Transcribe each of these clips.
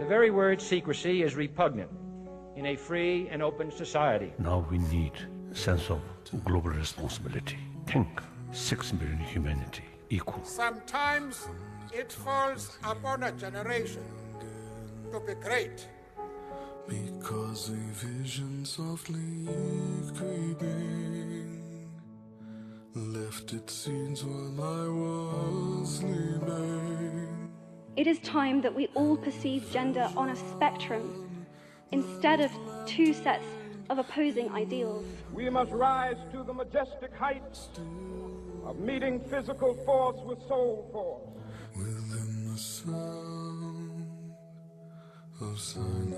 The very word secrecy is repugnant in a free and open society. Now we need a sense of global responsibility. Think 6 billion humanity equal. Sometimes it falls upon a generation to be great. Because a vision softly creeping left its seeds while I was sleeping. It is time that we all perceive gender on a spectrum instead of two sets of opposing ideals. We must rise to the majestic heights of meeting physical force with soul force. Within the sound of silence.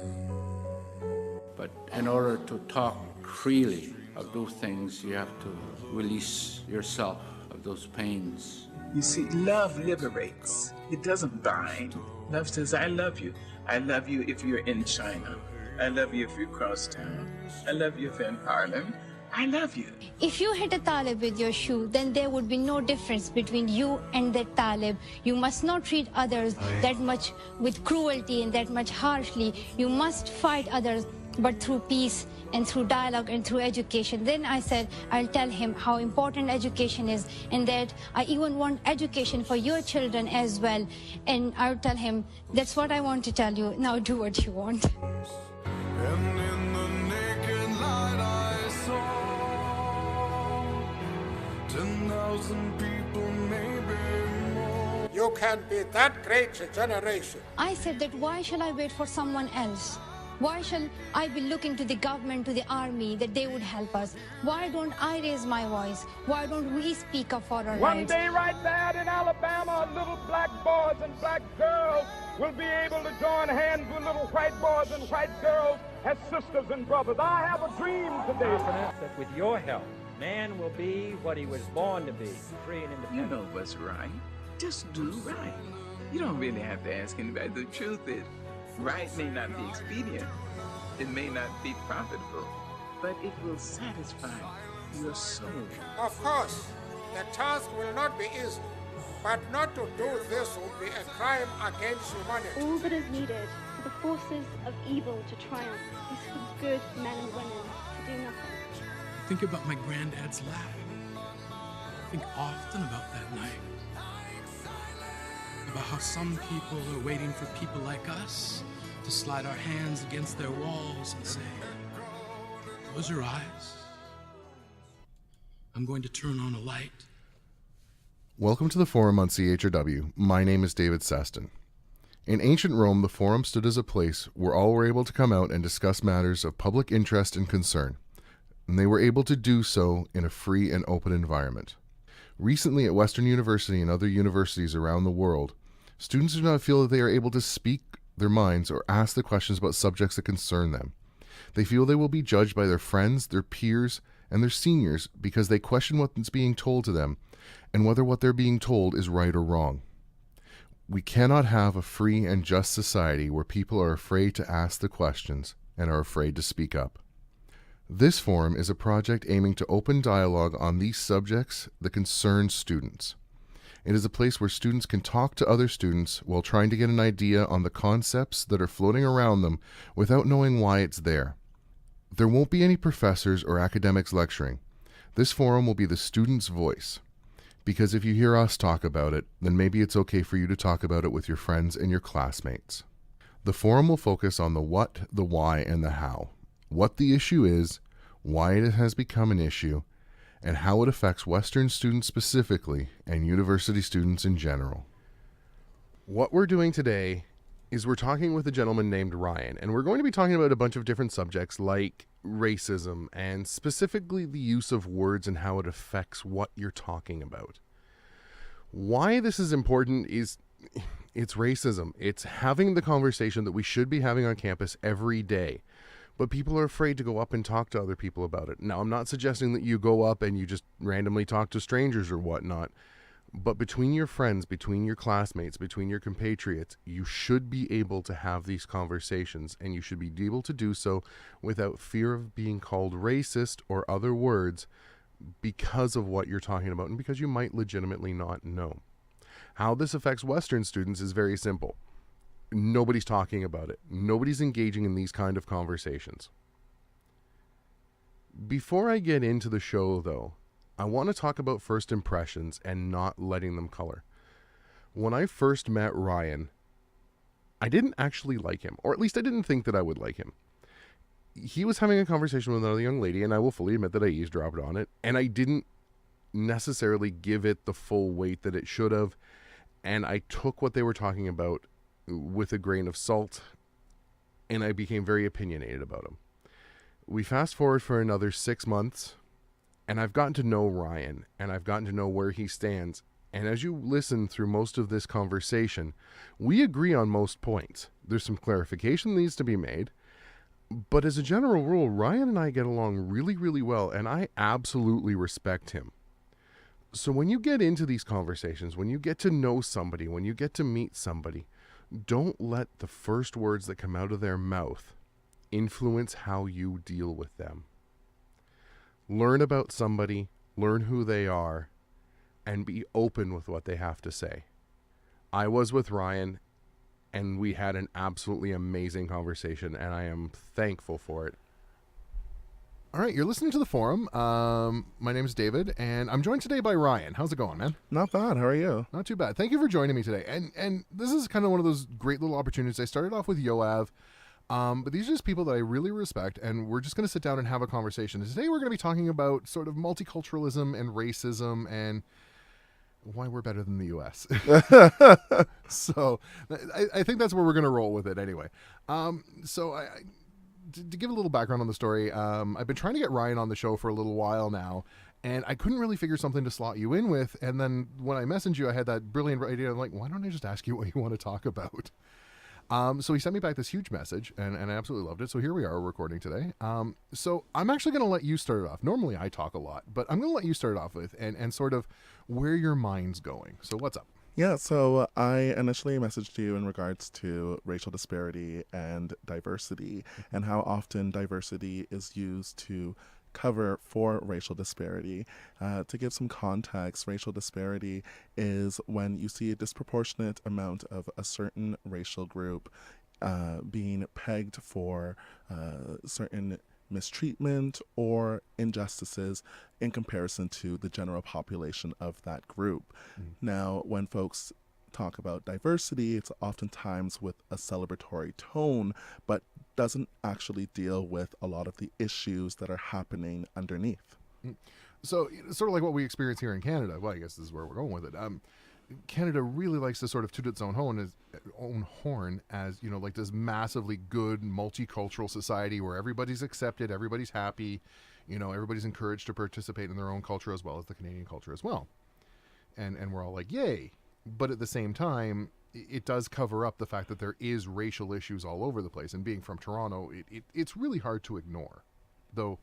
But in order to talk freely of those things, you have to release yourself of those pains. You see, love liberates. It doesn't bind. Love says, I love you. I love you if you're in China. I love you if you're across town. I love you if you're in Harlem. I love you. If you hit a talib with your shoe, then there would be no difference between you and that talib. You must not treat others that much with cruelty and that much harshly. You must fight others, but through peace and through dialogue and through education. Then I said, I'll tell him how important education is and that I even want education for your children as well. And I'll tell him, that's what I want to tell you. Now do what you want. And in the naked light I saw 10,000 people, maybe more. You can be that great a generation. I said that why shall I wait for someone else? Why shall I be looking to the government, to the army, that they would help us? Why don't I raise my voice? Why don't we speak up for our One rights? day right there in Alabama, little black boys and black girls will be able to join hands with little white boys and white girls as sisters and brothers. I have a dream today. Confident that with your help, man will be what he was born to be, free and You independent. know what's right. Just do right. You don't really have to ask anybody. The truth is, right may not be expedient. It may not be profitable, but it will satisfy your soul. Of course, the task will not be easy, but not to do this would be a crime against humanity. All that is needed for the forces of evil to triumph is for good men and women to do nothing. Think about my granddad's lap. Think often about that night. About how some people are waiting for people like us to slide our hands against their walls and say, close your eyes. I'm going to turn on a light. Welcome to the Forum on CHRW. My name is David Seston. In ancient Rome, the Forum stood as a place where all were able to come out and discuss matters of public interest and concern, and they were able to do so in a free and open environment. Recently, at Western University and other universities around the world, students do not feel that they are able to speak their minds or ask the questions about subjects that concern them. They feel they will be judged by their friends, their peers, and their seniors because they question what's being told to them and whether what they're being told is right or wrong. We cannot have a free and just society where people are afraid to ask the questions and are afraid to speak up. This forum is a project aiming to open dialogue on these subjects that concern students. It is a place where students can talk to other students while trying to get an idea on the concepts that are floating around them without knowing why it's there. There won't be any professors or academics lecturing. This forum will be the student's voice. Because if you hear us talk about it, then maybe it's okay for you to talk about it with your friends and your classmates. The forum will focus on the what, the why, and the how. What the issue is, why it has become an issue, and how it affects Western students specifically and university students in general. What we're doing today is we're talking with a gentleman named Ryan, and we're going to be talking about a bunch of different subjects like racism and specifically the use of words and how it affects what you're talking about. Why this is important is it's racism. It's having the conversation that we should be having on campus every day. But people are afraid to go up and talk to other people about it. Now, I'm not suggesting that you go up and you just randomly talk to strangers or whatnot. But between your friends, between your classmates, between your compatriots, you should be able to have these conversations. And you should be able to do so without fear of being called racist or other words because of what you're talking about and because you might legitimately not know. How this affects Western students is very simple. nobody's talking about it. Nobody's engaging in these kind of conversations. Before I get into the show, though, I want to talk about first impressions and not letting them color. When I first met Ryan, I didn't actually like him, or at least I didn't think that I would like him. He was having a conversation with another young lady, and I will fully admit that I eavesdropped on it, and I didn't necessarily give it the full weight that it should have, and I took what they were talking about with a grain of salt, and I became very opinionated about him. We fast forward for another 6 months, and I've gotten to know Ryan, and I've gotten to know where he stands. And as you listen through most of this conversation, we agree on most points. There's some clarification that needs to be made. But as a general rule, Ryan and I get along really, really well, and I absolutely respect him. So when you get into these conversations, when you get to know somebody, when you get to meet somebody, don't let the first words that come out of their mouth influence how you deal with them. Learn about somebody, learn who they are, and be open with what they have to say. I was with Ryan, and we had an absolutely amazing conversation, and I am thankful for it. All right, you're listening to The Forum. My name is David, and I'm joined today by Ryan. How's it going, man? Not bad. How are you? Not too bad. Thank you for joining me today. And this is kind of one of those great little opportunities. I started off with Yoav, but these are just people that I really respect, and we're just going to sit down and have a conversation. Today we're going to be talking about sort of multiculturalism and racism and why we're better than the U.S. So I think that's where we're going to roll with it anyway. To give a little background on the story, I've been trying to get Ryan on the show for a little while now, and I couldn't really figure something to slot you in with. And then when I messaged you, I had that brilliant idea. I'm like, why don't I just ask you what you want to talk about? So he sent me back this huge message, and I absolutely loved it. So here we are recording today. So I'm actually going to let you start it off. Normally I talk a lot, but I'm going to let you start it off with and sort of where your mind's going. So what's up? Yeah, so I initially messaged you in regards to racial disparity and diversity and how often diversity is used to cover for racial disparity. To give some context, racial disparity is when you see a disproportionate amount of a certain racial group being pegged for certain mistreatment or injustices in comparison to the general population of that group. Now, when folks talk about diversity, it's oftentimes with a celebratory tone, but doesn't actually deal with a lot of the issues that are happening underneath. So sort of like what we experience here in Canada. Well, I guess this is where we're going with it. Canada really likes to sort of toot its own horn as, you know, like this massively good multicultural society where everybody's accepted, everybody's happy, you know, everybody's encouraged to participate in their own culture as well as the Canadian culture as well. And we're all like, yay. But at the same time, it does cover up the fact that there is racial issues all over the place. And being from Toronto, it's really hard to ignore. Though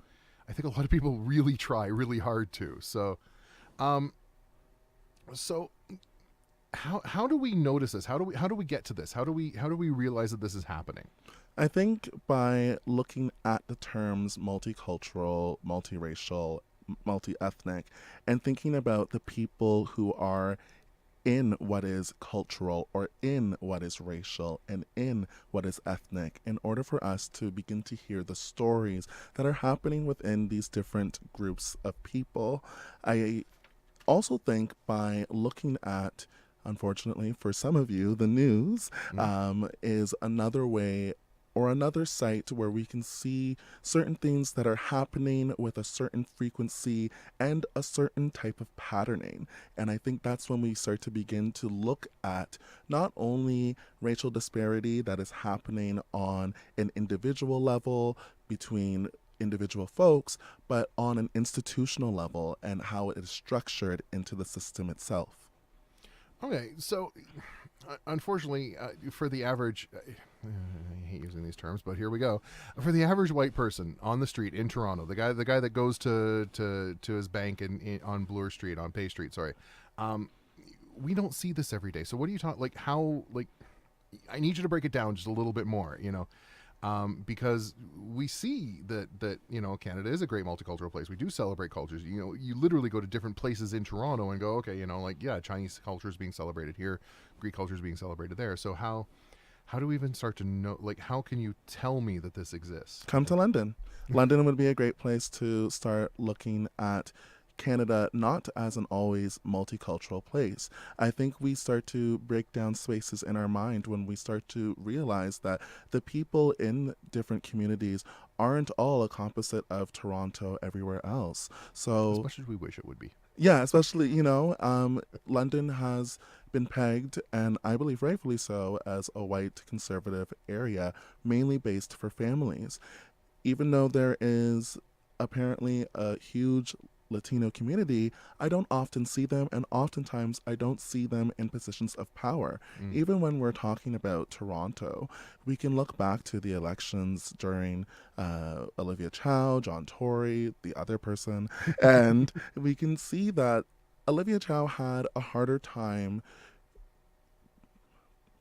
I think a lot of people really try really hard to. So how do we notice this? How do we get to this? How do we realize that this is happening? I think by looking at the terms multicultural, multiracial, multi-ethnic, and thinking about the people who are in what is cultural or in what is racial and in what is ethnic, in order for us to begin to hear the stories that are happening within these different groups of people. I also think by looking at, unfortunately for some of you, the news is another way or another site where we can see certain things that are happening with a certain frequency and a certain type of patterning. And I think that's when we start to begin to look at not only racial disparity that is happening on an individual level between individual folks, but on an institutional level and how it is structured into the system itself. Okay, so unfortunately, for the average, I hate using these terms, but here we go. For the average white person on the street in Toronto, the guy that goes to his bank on Bloor Street, on Bay Street, sorry, we don't see this every day. So what are you talking? Like how? Like, I need you to break it down just a little bit more. You know. Because we see that you know, Canada is a great multicultural place. We do celebrate cultures. You know, you literally go to different places in Toronto and go, okay, you know, like, yeah, Chinese culture is being celebrated here, Greek culture is being celebrated there. So how how do we even start to know, like, how can you tell me that this exists? Come to London. London would be a great place to start looking at Canada not as an always multicultural place. I think we start to break down spaces in our mind when we start to realize that the people in different communities aren't all a composite of Toronto everywhere else. So As much as we wish it would be. yeah, especially, London has been pegged, and I believe rightfully so, as a white conservative area, mainly based for families. Even though there is apparently a huge Latino community, I don't often see them, and oftentimes I don't see them in positions of power. Even when we're talking about Toronto, we can look back to the elections during Olivia Chow, John Tory, the other person, and we can see that Olivia Chow had a harder time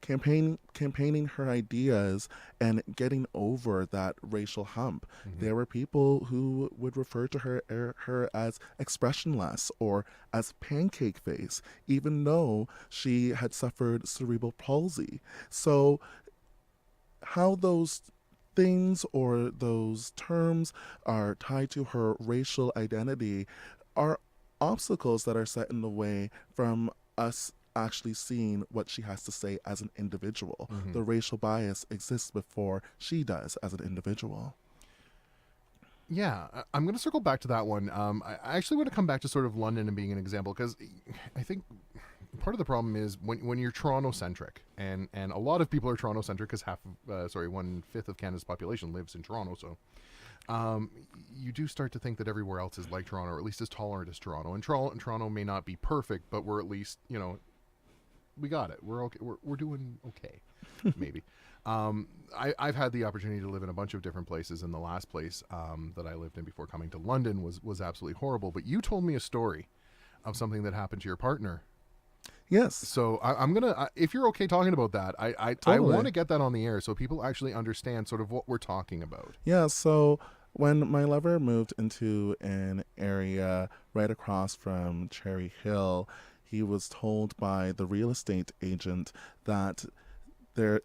campaigning her ideas and getting over that racial hump. There were people who would refer to her as expressionless or as pancake face, even though she had suffered cerebral palsy. So how those things or those terms are tied to her racial identity are obstacles that are set in the way from us actually seeing what she has to say as an individual. The racial bias exists before she does as an individual. Yeah, I'm going to circle back to that one. I actually want to come back to sort of London and being an example, because I think part of the problem is when you're Toronto-centric, and a lot of people are Toronto-centric because 1/5 of Canada's population lives in Toronto, so you do start to think that everywhere else is like Toronto, or at least as tolerant as Toronto. And Toronto may not be perfect, but we're at least, we got it. We're okay. We're doing okay, maybe. I've had the opportunity to live in a bunch of different places, and the last place that I lived in before coming to London was absolutely horrible. But you told me a story of something that happened to your partner. Yes. So I'm gonna, if you're okay talking about that, I want to get that on the air so people actually understand sort of what we're talking about. Yeah. So when my lover moved into an area right across from Cherry Hill, he was told by the real estate agent that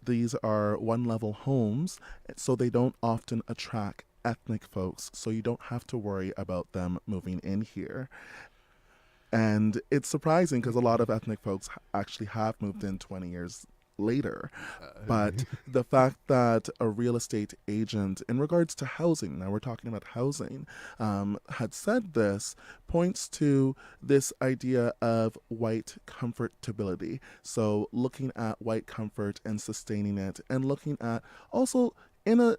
these are one-level homes, so they don't often attract ethnic folks, so you don't have to worry about them moving in here. And it's surprising because a lot of ethnic folks actually have moved in 20 years later. But the fact that a real estate agent, in regards to housing, now we're talking about housing, had said this, points to this idea of white comfortability. So looking at white comfort and sustaining it, and looking at also, in a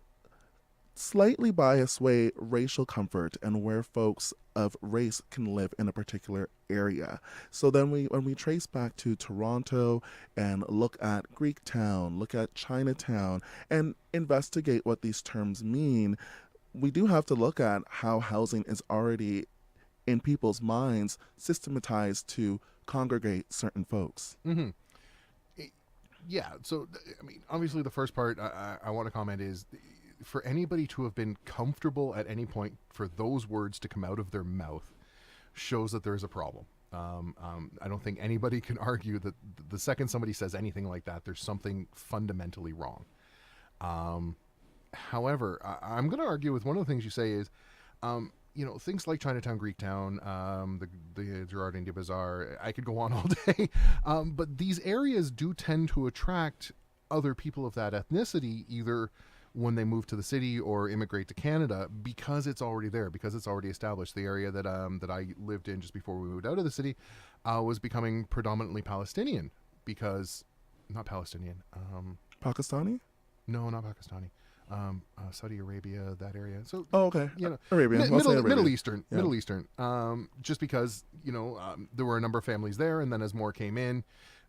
slightly biased way, racial comfort and where folks of race can live in a particular area. So then when we trace back to Toronto and look at Greektown, look at Chinatown, and investigate what these terms mean, we do have to look at how housing is already in people's minds systematized to congregate certain folks. Yeah, so I mean, obviously the first part I want to comment is, for anybody to have been comfortable at any point for those words to come out of their mouth shows that there is a problem. I don't think anybody can argue that the second somebody says anything like that, there's something fundamentally wrong. However, I'm going to argue with one of the things you say is, things like Chinatown, Greektown, the Gerard India Bazaar, I could go on all day, but these areas do tend to attract other people of that ethnicity, either when they move to the city or immigrate to Canada, because it's already there, because it's already established. The area that I lived in just before we moved out of the city was becoming predominantly Palestinian, because not Palestinian, Pakistani? No, not Pakistani. Saudi Arabia, that area. So okay, Arabia, Arabia. Middle Eastern, yeah. Middle Eastern. Just because there were a number of families there, and then as more came in,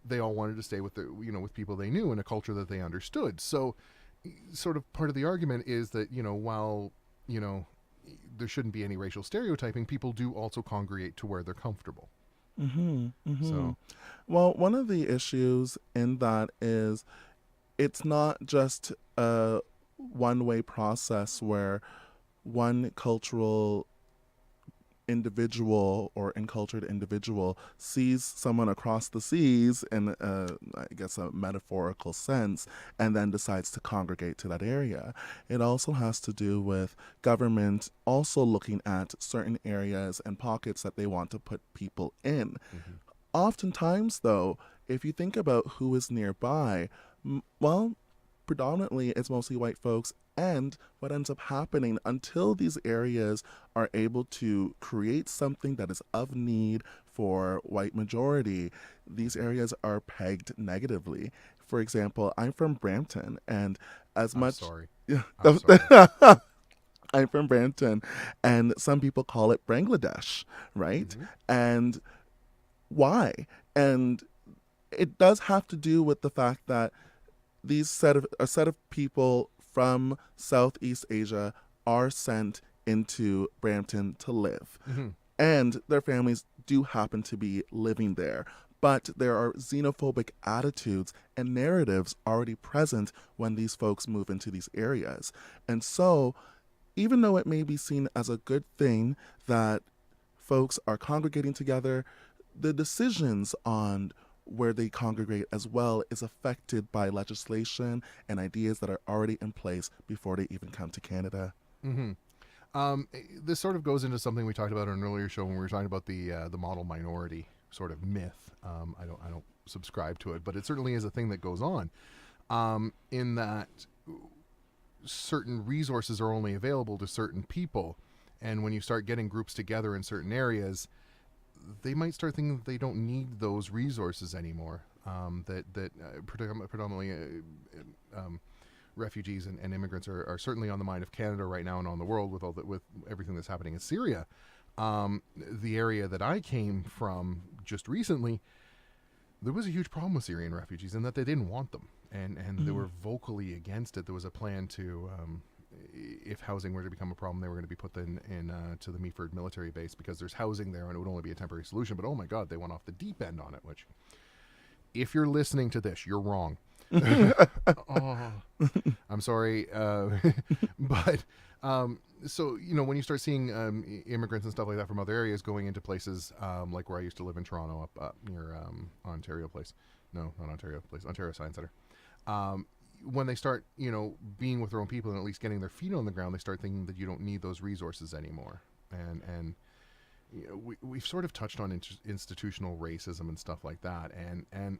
they all wanted to stay with with people they knew and a culture that they understood. So, sort of part of the argument is that while there shouldn't be any racial stereotyping, people do also congregate to where they're comfortable. So, well, one of the issues in that is it's not just a one-way process where one cultural individual or encultured individual sees someone across the seas in, I guess, a metaphorical sense, and then decides to congregate to that area. It also has to do with government also looking at certain areas and pockets that they want to put people in. Oftentimes, though, if you think about who is nearby, well, predominantly it's mostly white folks. And what ends up happening until these areas are able to create something that is of need for white majority, these areas are pegged negatively. For example, I'm from Brampton, and as much... Sorry. I'm sorry. I'm from Brampton, and some people call it Bangladesh, right? And why? And it does have to do with the fact that a set of people from Southeast Asia are sent into Brampton to live. And their families do happen to be living there. But there are xenophobic attitudes and narratives already present when these folks move into these areas. And so, even though it may be seen as a good thing that folks are congregating together, the decisions on where they congregate as well is affected by legislation and ideas that are already in place before they even come to Canada. This sort of goes into something we talked about on an earlier show when we were talking about the model minority sort of myth. I don't subscribe to it, but it certainly is a thing that goes on. In that certain resources are only available to certain people, and when you start getting groups together in certain areas, they might start thinking that they don't need those resources anymore. Predominantly refugees and immigrants are certainly on the mind of Canada right now and on the world with everything that's happening in Syria. The area that I came from just recently, there was a huge problem with Syrian refugees in that they didn't want them, and they were vocally against it. There was a plan to, if housing were to become a problem, they were going to be put in to the Meaford military base because there's housing there and it would only be a temporary solution. But oh my God, they went off the deep end on it, which, if you're listening to this, you're wrong. I'm sorry. But so, when you start seeing immigrants and stuff like that from other areas going into places like where I used to live in Toronto, up near Ontario Place. No, not Ontario Place, Ontario Science Center. When they start, being with their own people and at least getting their feet on the ground, they start thinking that you don't need those resources anymore. And we've sort of touched on institutional racism and stuff like that. And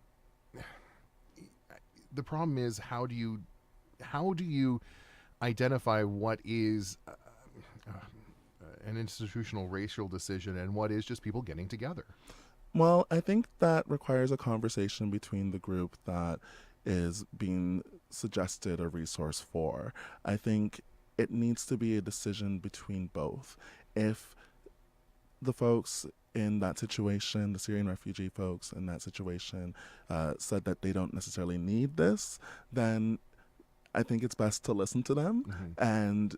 the problem is, how do you identify what is an institutional racial decision and what is just people getting together? Well, I think that requires a conversation between the group that is being suggested a resource for. I think it needs to be a decision between both. If the folks in that situation, the Syrian refugee folks in that situation, said that they don't necessarily need this, then I think it's best to listen to them and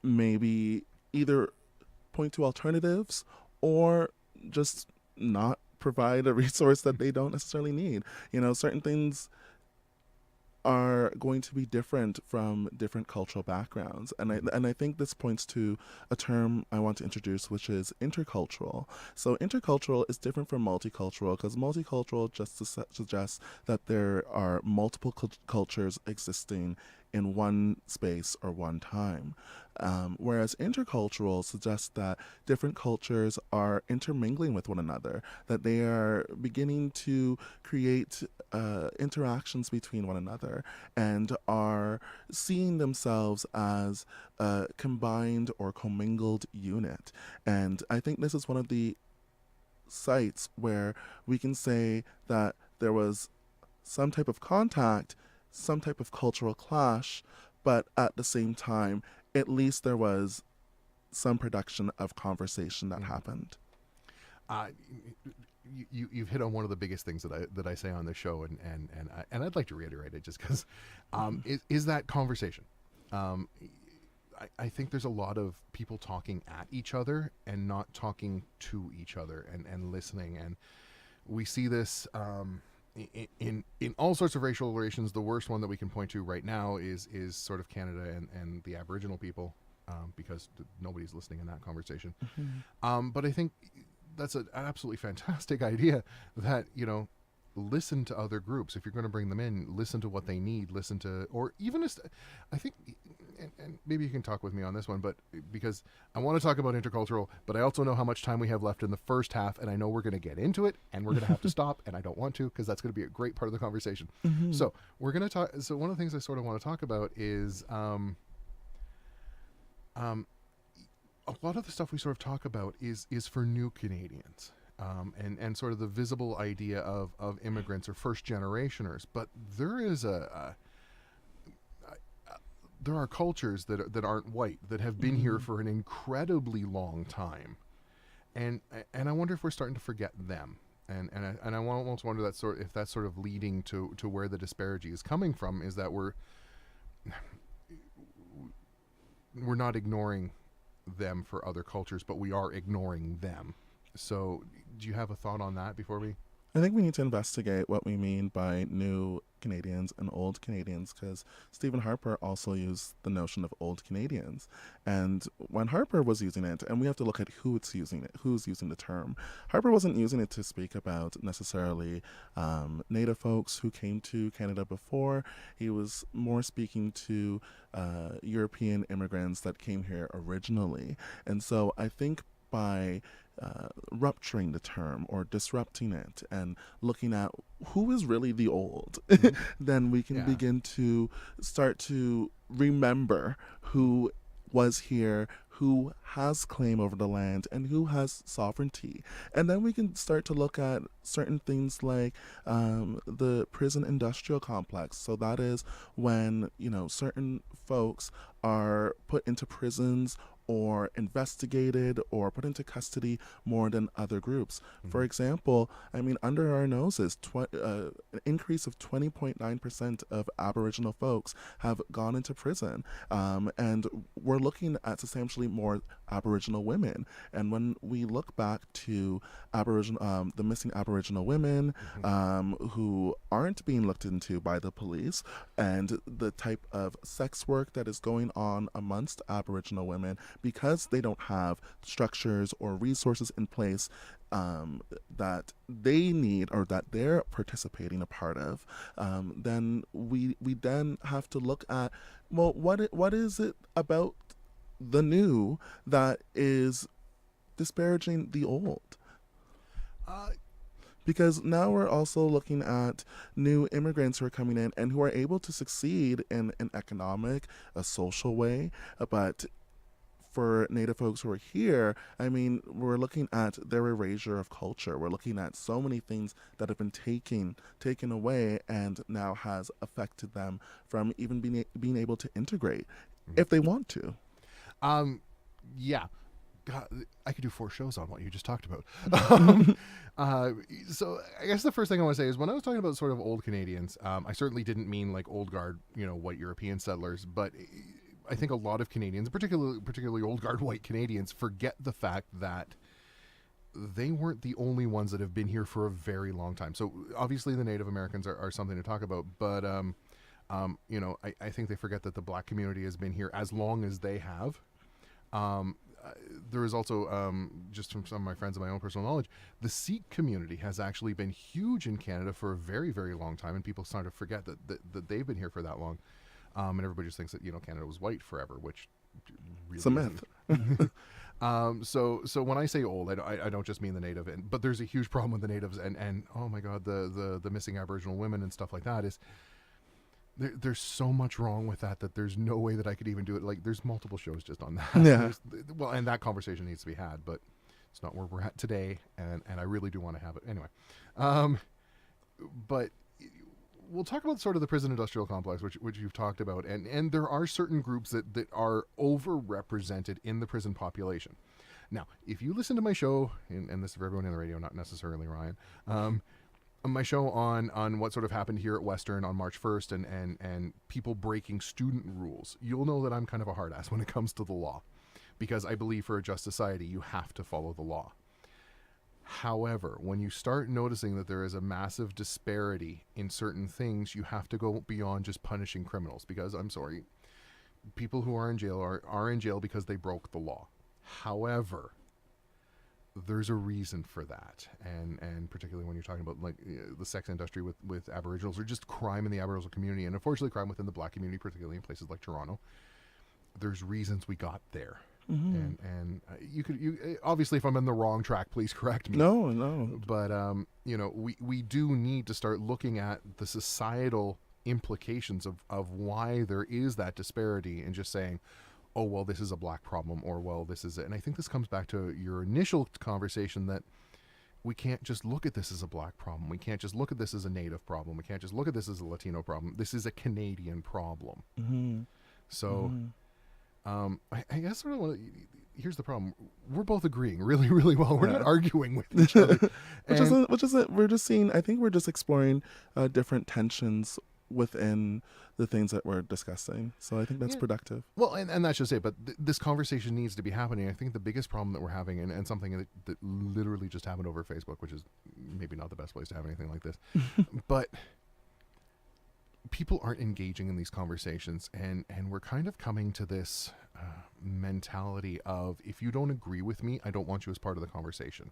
maybe either point to alternatives or just not provide a resource that they don't necessarily need. Certain things are going to be different from different cultural backgrounds. And I think this points to a term I want to introduce, which is intercultural. So intercultural is different from multicultural, because multicultural just suggests that there are multiple cultures existing in one space or one time. Whereas intercultural suggests that different cultures are intermingling with one another, that they are beginning to create interactions between one another and are seeing themselves as a combined or commingled unit. And I think this is one of the sites where we can say that there was some type of contact, some type of cultural clash, but at the same time, at least there was some production of conversation that happened. You've hit on one of the biggest things that I say on this show, and I'd like to reiterate it just because is that conversation. I think there's a lot of people talking at each other and not talking to each other and listening, and we see this in all sorts of racial relations. The worst one that we can point to right now is sort of Canada and the Aboriginal people because nobody's listening in that conversation. But I think that's an absolutely fantastic idea that, you know, listen to other groups. If you're going to bring them in, listen to what they need, listen to, or even, I think, and maybe you can talk with me on this one, but because I want to talk about intercultural, but I also know how much time we have left in the first half, and I know we're going to get into it, and we're going to have to stop, and I don't want to, because that's going to be a great part of the conversation. So we're going to talk, so one of the things I sort of want to talk about is, a lot of the stuff we sort of talk about is for new Canadians. And sort of the visible idea of immigrants or first generationers, but there is there are cultures that aren't white that have been here for an incredibly long time, and I wonder if we're starting to forget them, and I almost wonder if that's sort of leading to where the disparity is coming from, is that we're not ignoring them for other cultures, but we are ignoring them. So do you have a thought on that before we? I think we need to investigate what we mean by new Canadians and old Canadians, because Stephen Harper also used the notion of old Canadians. And when Harper was using it, and we have to look at who's using the term. Harper wasn't using it to speak about necessarily Native folks who came to Canada before. He was more speaking to European immigrants that came here originally. And so I think by rupturing the term or disrupting it and looking at who is really the old, then we can begin to start to remember who was here, who has claim over the land, and who has sovereignty. And then we can start to look at certain things like the prison industrial complex. So that is when, you know, certain folks are put into prisons or investigated or put into custody more than other groups. For example, I mean, under our noses, an increase of 20.9% of Aboriginal folks have gone into prison. And we're looking at essentially more Aboriginal women. And when we look back to the missing Aboriginal women who aren't being looked into by the police, and the type of sex work that is going on amongst Aboriginal women, because they don't have structures or resources in place that they need or that they're participating a part of, then we then have to look at, well, what is it about the new that is disparaging the old? Because now we're also looking at new immigrants who are coming in and who are able to succeed in an economic, a social way, but for Native folks who are here, I mean, we're looking at their erasure of culture. We're looking at so many things that have been taken away and now has affected them from even being able to integrate if they want to. Yeah. God, I could do 4 shows on what you just talked about. So I guess the first thing I want to say is when I was talking about sort of old Canadians, I certainly didn't mean like old guard, you know, white European settlers, but I think a lot of Canadians, particularly old guard white Canadians, forget the fact that they weren't the only ones that have been here for a very long time. So obviously the Native Americans are something to talk about, but you know, I think they forget that the Black community has been here as long as they have. There is also, just from some of my friends and my own personal knowledge, the Sikh community has actually been huge in Canada for a very, very long time, and people start to forget that they've been here for that long. And everybody just thinks that, you know, Canada was white forever, which really it's a myth. So when I say old, I don't just mean the Native, but there's a huge problem with the Natives, and oh my God, the missing Aboriginal women and stuff like that is. There's so much wrong with that there's no way that I could even do it. Like, there's multiple shows just on that. Yeah. Well, and that conversation needs to be had, but it's not where we're at today, and I really do want to have it anyway. But we'll talk about sort of the prison industrial complex, which you've talked about, and there are certain groups that are overrepresented in the prison population. Now, if you listen to my show, and this is for everyone in the radio, not necessarily Ryan, my show on what sort of happened here at Western on March 1st and people breaking student rules, you'll know that I'm kind of a hard ass when it comes to the law, because I believe for a just society, you have to follow the law. However, when you start noticing that there is a massive disparity in certain things, you have to go beyond just punishing criminals, because I'm sorry, people who are in jail are in jail because they broke the law. However, there's a reason for that, and particularly when you're talking about like the sex industry with Aboriginals, or just crime in the Aboriginal community, and unfortunately crime within the Black community, particularly in places like Toronto. There's reasons we got there. And you obviously, if I'm in the wrong track, please correct me. No. But we do need to start looking at the societal implications of why there is that disparity, and just saying, oh well, this is a Black problem, or well, this is it. And I think this comes back to your initial conversation that we can't just look at this as a Black problem. We can't just look at this as a Native problem. We can't just look at this as a Latino problem. This is a Canadian problem. So. I guess sort of here's the problem. We're both agreeing really, really well. We're not arguing with each other. which isn't, we're just seeing, I think we're just exploring different tensions within the things that we're discussing. So I think that's productive. Well, and that's just it. But this conversation needs to be happening. I think the biggest problem that we're having, and something that literally just happened over Facebook, which is maybe not the best place to have anything like this, but people aren't engaging in these conversations, and we're kind of coming to this mentality of, if you don't agree with me, I don't want you as part of the conversation.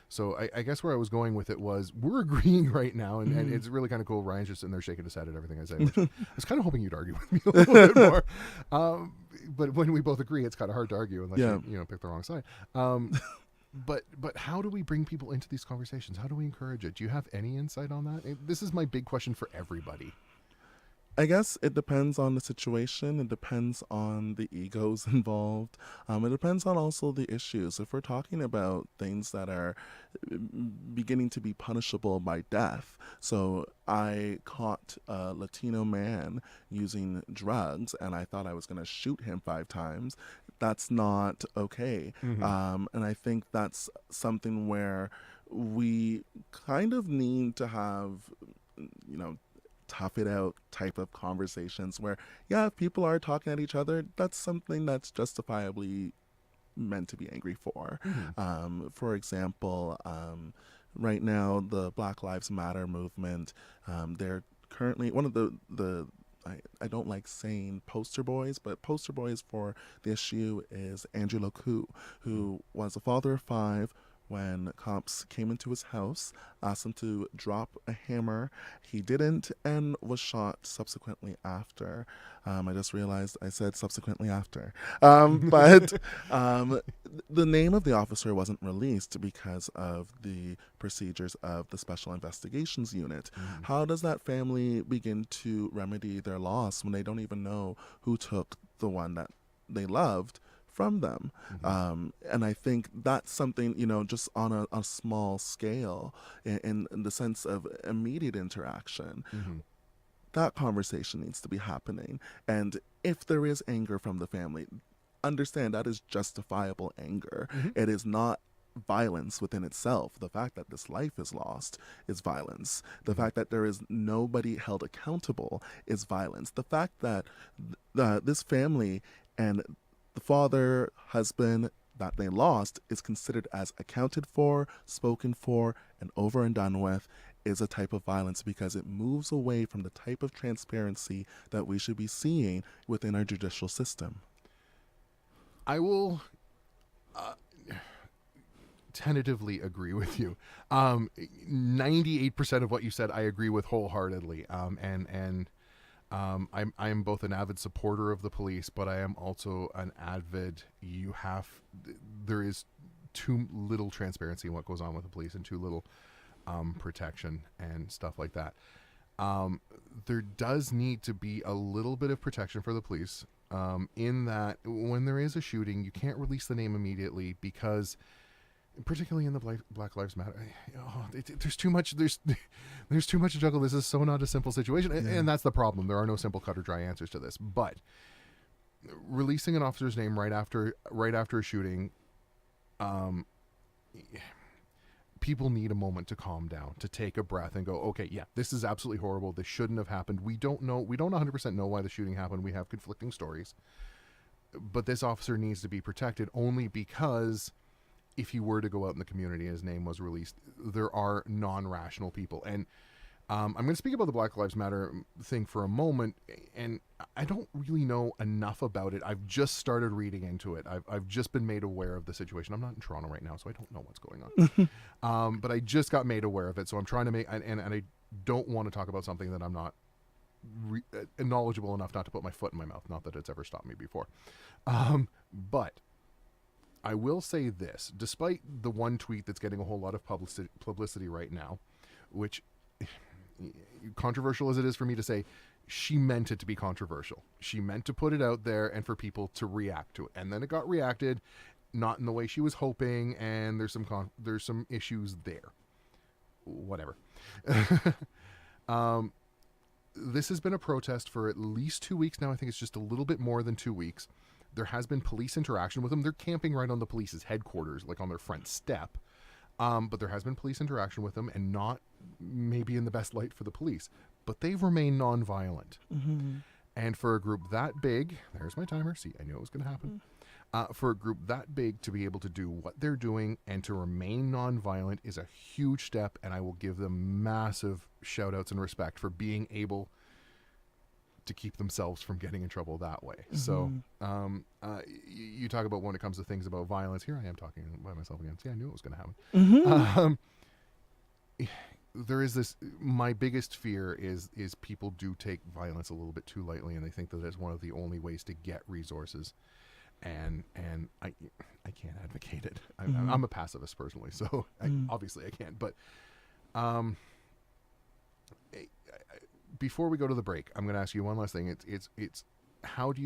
So I guess where I was going with it was, we're agreeing right now, and it's really kind of cool. Ryan's just sitting there shaking his head at everything I say, which I was kind of hoping you'd argue with me a little bit more. But when we both agree, it's kind of hard to argue unless you pick the wrong side. But how do we bring people into these conversations? How do we encourage it? Do you have any insight on that? This is my big question for everybody. I guess it depends on the situation. It depends on the egos involved. It depends on also the issues. If we're talking about things that are beginning to be punishable by death, so I caught a Latino man using drugs and I thought I was going to shoot him 5 times, that's not okay. And I think that's something where we kind of need to have, tough it out type of conversations where, if people are talking at each other, that's something that's justifiably meant to be angry for. For example, right now, the Black Lives Matter movement, they're currently one of the I don't like saying poster boys, but poster boys for the issue is Andrew Loku, who was a father of 5. When cops came into his house, asked him to drop a hammer. He didn't, and was shot subsequently after. I just realized I said subsequently after. But the name of the officer wasn't released because of the procedures of the Special Investigations Unit. How does that family begin to remedy their loss when they don't even know who took the one that they loved from them? And I think that's something, just on a small scale, in the sense of immediate interaction, that conversation needs to be happening. And if there is anger from the family, understand that is justifiable anger. It is not violence within itself. The fact that this life is lost is violence. The fact that there is nobody held accountable is violence. The fact that this family and the father, husband that they lost is considered as accounted for, spoken for, and over and done with is a type of violence, because it moves away from the type of transparency that we should be seeing within our judicial system. I will tentatively agree with you. 98% of what you said I agree with wholeheartedly. I am both an avid supporter of the police, but I am also an avid, there is too little transparency in what goes on with the police, and too little protection and stuff like that. There does need to be a little bit of protection for the police, in that when there is a shooting, you can't release the name immediately, because particularly in the Black Lives Matter, there's too much. There's too much to juggle. This is so not a simple situation, and that's the problem. There are no simple cut or dry answers to this. But releasing an officer's name right after a shooting, people need a moment to calm down, to take a breath, and go, okay, this is absolutely horrible. This shouldn't have happened. We don't 100% know why the shooting happened. We have conflicting stories, but this officer needs to be protected, only because if he were to go out in the community and his name was released, there are non-rational people. And I'm going to speak about the Black Lives Matter thing for a moment, and I don't really know enough about it. I've just started reading into it. I've just been made aware of the situation. I'm not in Toronto right now, so I don't know what's going on. But I just got made aware of it, so I'm trying to make, and I don't want to talk about something that I'm not knowledgeable enough not to put my foot in my mouth. Not that it's ever stopped me before. But I will say this, despite the one tweet that's getting a whole lot of publicity right now, which, controversial as it is for me to say, she meant it to be controversial. She meant to put it out there and for people to react to it. And then it got reacted, not in the way she was hoping, and there's some issues there. Whatever. This has been a protest for at least 2 weeks now. I think it's just a little bit more than 2 weeks. There has been police interaction with them. They're camping right on the police's headquarters, like on their front step. But there has been police interaction with them, and not maybe in the best light for the police. But they've remained nonviolent. Mm-hmm. And for a group that big, there's my timer. See, I knew it was going to happen. For a group that big to be able to do what they're doing and to remain nonviolent is a huge step, and I will give them massive shout outs and respect for being able to keep themselves from getting in trouble that way. Mm-hmm. So you talk about when it comes to things about violence. Here I am talking by myself again. See, I knew it was going to happen. Mm-hmm. There is this, my biggest fear is people do take violence a little bit too lightly, and they think that it's one of the only ways to get resources. And I can't advocate it. I'm a pacifist personally, so obviously I can't. But before we go to the break, I'm going to ask you one last thing. It's how do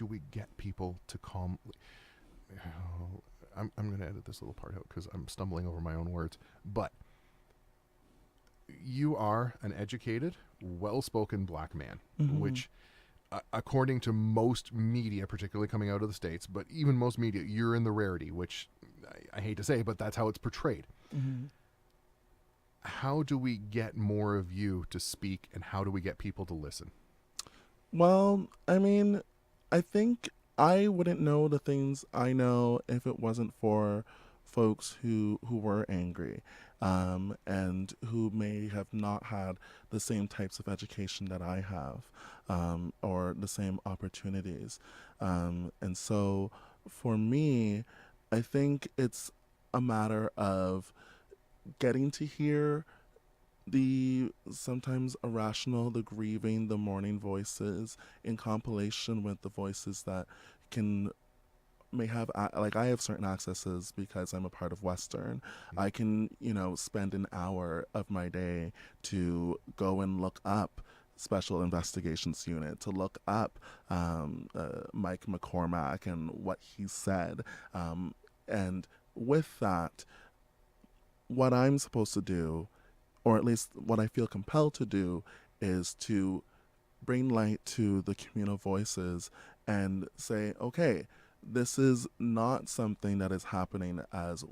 we get people to calm? I'm going to edit this little part out because I'm stumbling over my own words. But you are an educated, well-spoken black man, which, according to most media, particularly coming out of the States, but even most media, you're in the rarity, which I hate to say, but that's how it's portrayed. Mm-hmm. How do we get more of you to speak, and how do we get people to listen? Well, I mean, I think I wouldn't know the things I know if it wasn't for folks who were angry, and who may have not had the same types of education that I have, or the same opportunities. And so for me, I think it's a matter of getting to hear the sometimes irrational, the grieving, the mourning voices in compilation with the voices that may have, like, I have certain accesses because I'm a part of Western. I can, spend an hour of my day to go and look up Special Investigations Unit, to look up Mike McCormack and what he said. And with that, what I'm supposed to do, or at least what I feel compelled to do, is to bring light to the communal voices and say, okay, this is not something that is happening as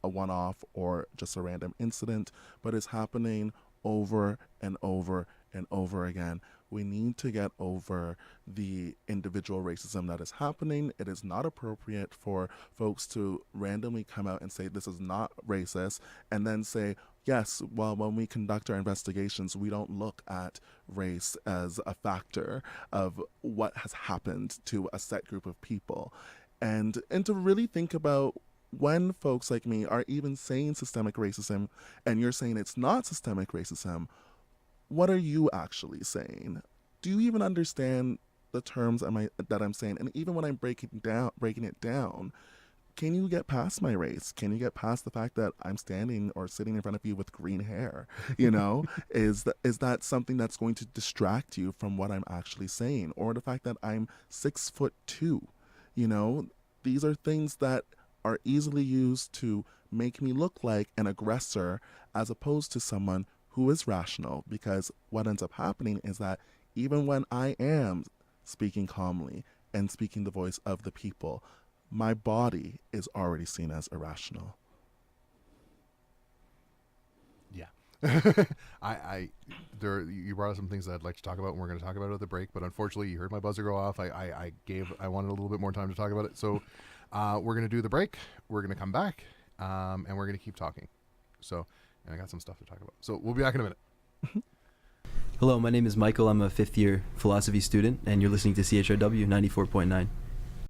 a one-off or just a random incident, but is happening over and over and over again. We need to get over the individual racism that is happening. It is not appropriate for folks to randomly come out and say this is not racist, and then say, yes, well, when we conduct our investigations, we don't look at race as a factor of what has happened to a set group of people. And to really think about, when folks like me are even saying systemic racism and you're saying it's not systemic racism, what are you actually saying? Do you even understand the terms that I'm saying? And even when I'm breaking it down, can you get past my race? Can you get past the fact that I'm standing or sitting in front of you with green hair? Is that something that's going to distract you from what I'm actually saying? Or the fact that I'm 6'2"? These are things that are easily used to make me look like an aggressor as opposed to someone who is rational, because what ends up happening is that even when I am speaking calmly and speaking the voice of the people, my body is already seen as irrational. Yeah. You brought up some things that I'd like to talk about, and we're going to talk about it at the break, but unfortunately you heard my buzzer go off. I wanted a little bit more time to talk about it. So we're going to do the break. We're going to come back, and we're going to keep talking. So and I got some stuff to talk about. So we'll be back in a minute. Hello, my name is Michael. I'm a fifth-year philosophy student, and you're listening to CHRW 94.9.